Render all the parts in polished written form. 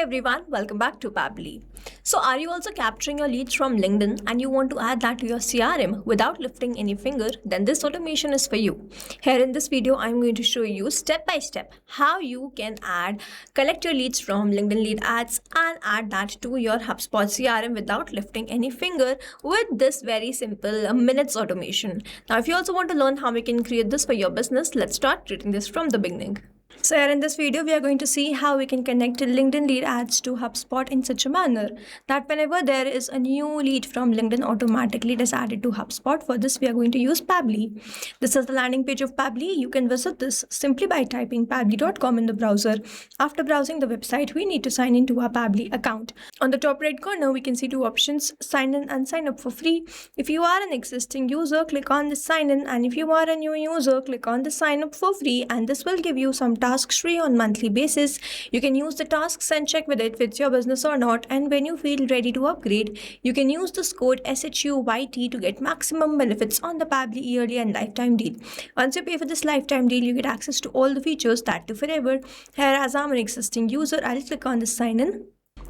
everyone, welcome back to Pabbly. So, are you also capturing your leads from LinkedIn and you want to add that to your CRM without lifting any finger? Then this automation is for you. Here in this video, I'm going to show you step by step how you can collect your leads from LinkedIn lead ads and add that to your HubSpot CRM without lifting any finger with this very simple minutes automation. Now, if you also want to learn how we can create this for your business, let's start treating this from the beginning. So here in this video, we are going to see how we can connect LinkedIn lead ads to HubSpot in such a manner that whenever there is a new lead from LinkedIn, automatically it is added to HubSpot. For this, we are going to use Pabbly. This is the landing page of Pabbly. You can visit this simply by typing pabbly.com in the browser. After browsing the website, we need to sign into our Pabbly account. On the top right corner, we can see two options, sign in and sign up for free. If you are an existing user, click on the sign in, and if you are a new user, click on the sign up for free, and this will give you some tasks free on monthly basis. You can use the tasks and check whether it fits your business or not, and when you feel ready to upgrade, you can use this code SHUYT to get maximum benefits on the Pabbly yearly and lifetime deal. Once you pay for this lifetime deal, you get access to all the features that do forever. Here, as I'm an existing user, I'll click on the sign in.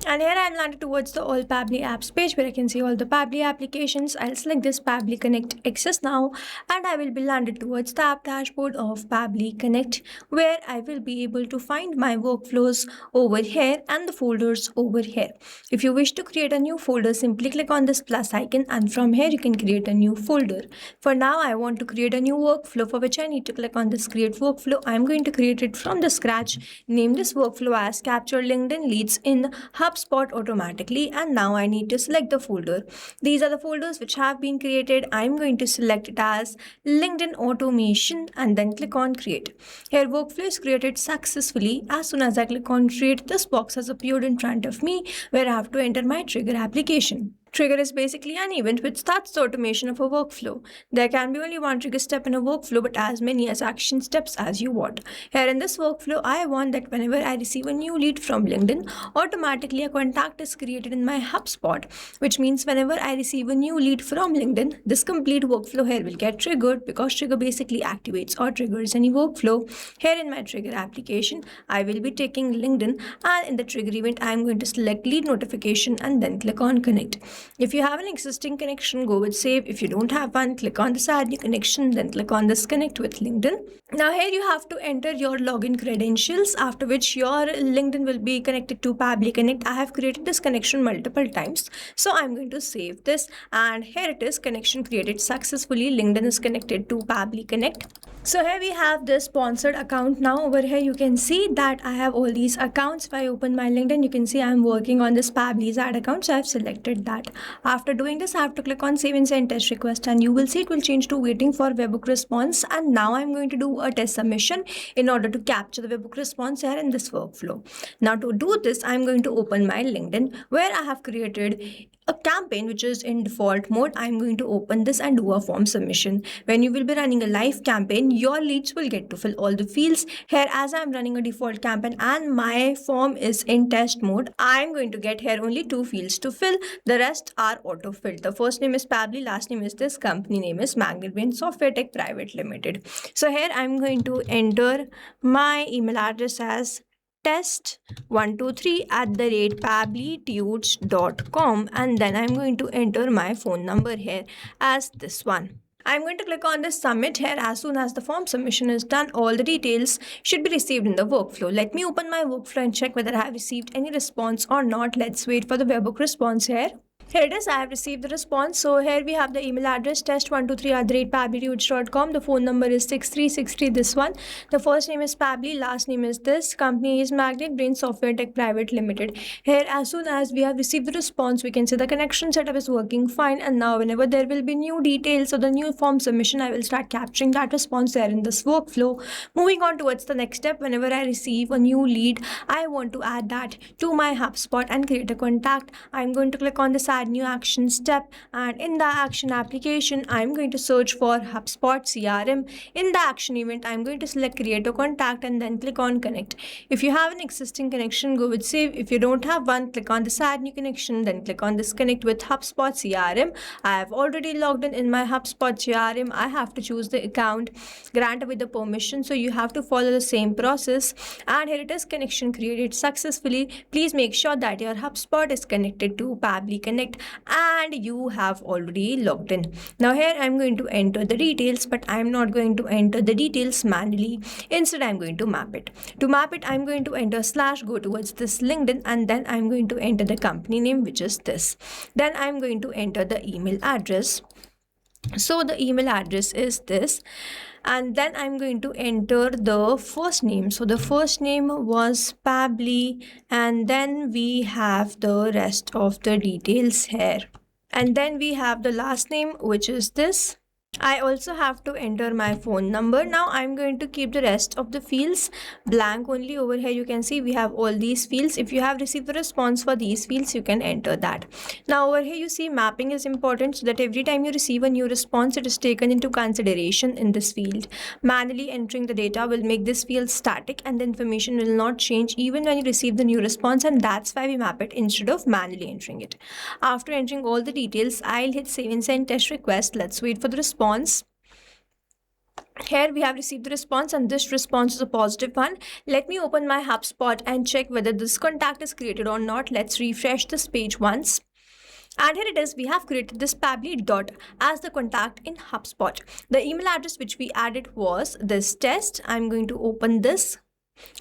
And here I'm landed towards the all Pabbly apps page where I can see all the Pabbly applications. I'll select this Pabbly Connect Access now, and I will be landed towards the app dashboard of Pabbly Connect, where I will be able to find my workflows over here and the folders over here. If you wish to create a new folder, simply click on this plus icon, and from here you can create a new folder. For now, I want to create a new workflow, for which I need to click on this create workflow. I'm going to create it from the scratch. Name this workflow as capture LinkedIn leads in HubSpot automatically, and now I need to select the folder. These are the folders which have been created. I'm going to select it as LinkedIn automation and then click on create. Here workflow is created successfully. As soon as I click on create, this box has appeared in front of me where I have to enter my trigger application. Trigger is basically an event which starts the automation of a workflow. There can be only one trigger step in a workflow, but as many as action steps as you want. Here in this workflow, I want that whenever I receive a new lead from LinkedIn, automatically a contact is created in my HubSpot, which means whenever I receive a new lead from LinkedIn, this complete workflow here will get triggered, because trigger basically activates or triggers any workflow. Here in my trigger application, I will be taking LinkedIn, and in the trigger event, I am going to select lead notification and then click on connect. If you have an existing connection, go with save. If you don't have one, click on this add new connection, then click on this connect with LinkedIn. Now here you have to enter your login credentials, after which your LinkedIn will be connected to Pabbly Connect. I have created this connection multiple times, so I'm going to save this, and here it is, connection created successfully. LinkedIn is connected to Pabbly Connect. So here we have this sponsored account. Now over here you can see that I have all these accounts. If I open my LinkedIn, you can see I'm working on this Pabbly's ad account, so I've selected that. After doing this, I have to click on save and send test request, and you will see it will change to waiting for webhook response. And now I'm going to do a test submission in order to capture the webhook response here in this workflow. Now to do this, I'm going to open my LinkedIn where I have created a campaign which is in default mode. I'm going to open this and do a form submission. When you will be running a live campaign, your leads will get to fill all the fields. Here, as I'm running a default campaign and my form is in test mode, I'm going to get here only 2 fields to fill. The rest are auto-filled. The first name is Pabbly, last name is this, company name is Magnet Brain Software Tech Private Limited. So here I'm going to enter my email address as test123@pabblytudes.com, and then I'm going to enter my phone number here as this one. I'm going to click on this submit here. As soon as the form submission is done, all the details should be received in the workflow. Let me open my workflow and check whether I have received any response or not. Let's wait for the webhook response here. Here it is, I have received the response. So here we have the email address test123@pabblytudes.com. The phone number is 6363, this one. The first name is Pabbly, last name is this. Company is Magnet Brain Software Tech Private Limited. Here, as soon as we have received the response, we can see the connection setup is working fine. And now whenever there will be new details or the new form submission, I will start capturing that response there in this workflow. Moving on towards the next step, whenever I receive a new lead, I want to add that to my HubSpot and create a contact. I'm going to click on this add new action step, and in the action application I'm going to search for HubSpot CRM. In the action event I'm going to select create a contact and then click on connect. If you have an existing connection, go with save. If you don't have one, click on this add new connection, then click on this connect with HubSpot CRM. I have already logged in my HubSpot CRM. I have to choose the account, grant away the permission, so you have to follow the same process, and here it is, connection created successfully. Please make sure that your HubSpot is connected to Pabbly Connect and you have already logged in. Now here I'm going to enter the details, but I'm not going to enter the details manually. Instead I'm going to map it. To map it I'm going to enter / go towards this LinkedIn, and then I'm going to enter the company name, which is this. Then I'm going to enter the email address. So the email address is this, and then I'm going to enter the first name. So the first name was Pabbly, and then we have the rest of the details here, and then we have the last name, which is this. I also have to enter my phone number. Now I'm going to keep the rest of the fields blank only. Over here you can see we have all these fields. If you have received the response for these fields, you can enter that. Now over here you see mapping is important, so that every time you receive a new response, it is taken into consideration in this field. Manually entering the data will make this field static and the information will not change even when you receive the new response, and that's why we map it instead of manually entering it. After entering all the details, I'll hit save and send test request. Let's wait for the response. Here we have received the response, and this response is a positive one. Let me open my HubSpot and check whether this contact is created or not. Let's refresh this page once. And here it is, we have created this Pabbly dot as the contact in HubSpot. The email address which we added was this test. I'm going to open this.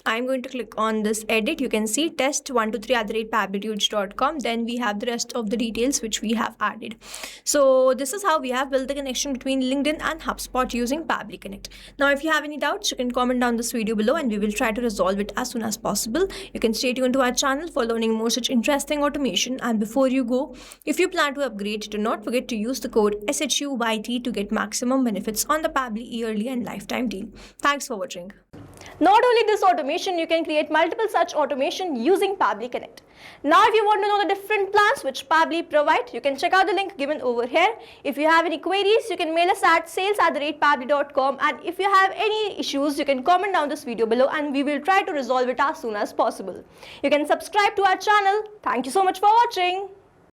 I'm going to click on this edit. You can see test123@pabblytudes.com. Then we have the rest of the details which we have added. So this is how we have built the connection between LinkedIn and HubSpot using Pabbly Connect. Now if you have any doubts, you can comment down this video below and we will try to resolve it as soon as possible. You can stay tuned to our channel for learning more such interesting automation. And before you go, if you plan to upgrade, do not forget to use the code SHUYT to get maximum benefits on the Pabbly yearly and lifetime deal. Thanks for watching. Not only this automation, you can create multiple such automation using Pabbly Connect. Now if you want to know the different plans which Pabbly provide, you can check out the link given over here. If you have any queries, you can mail us at sales@pabbly.com, and if you have any issues, you can comment down this video below and we will try to resolve it as soon as possible. You can subscribe to our channel. Thank you so much for watching.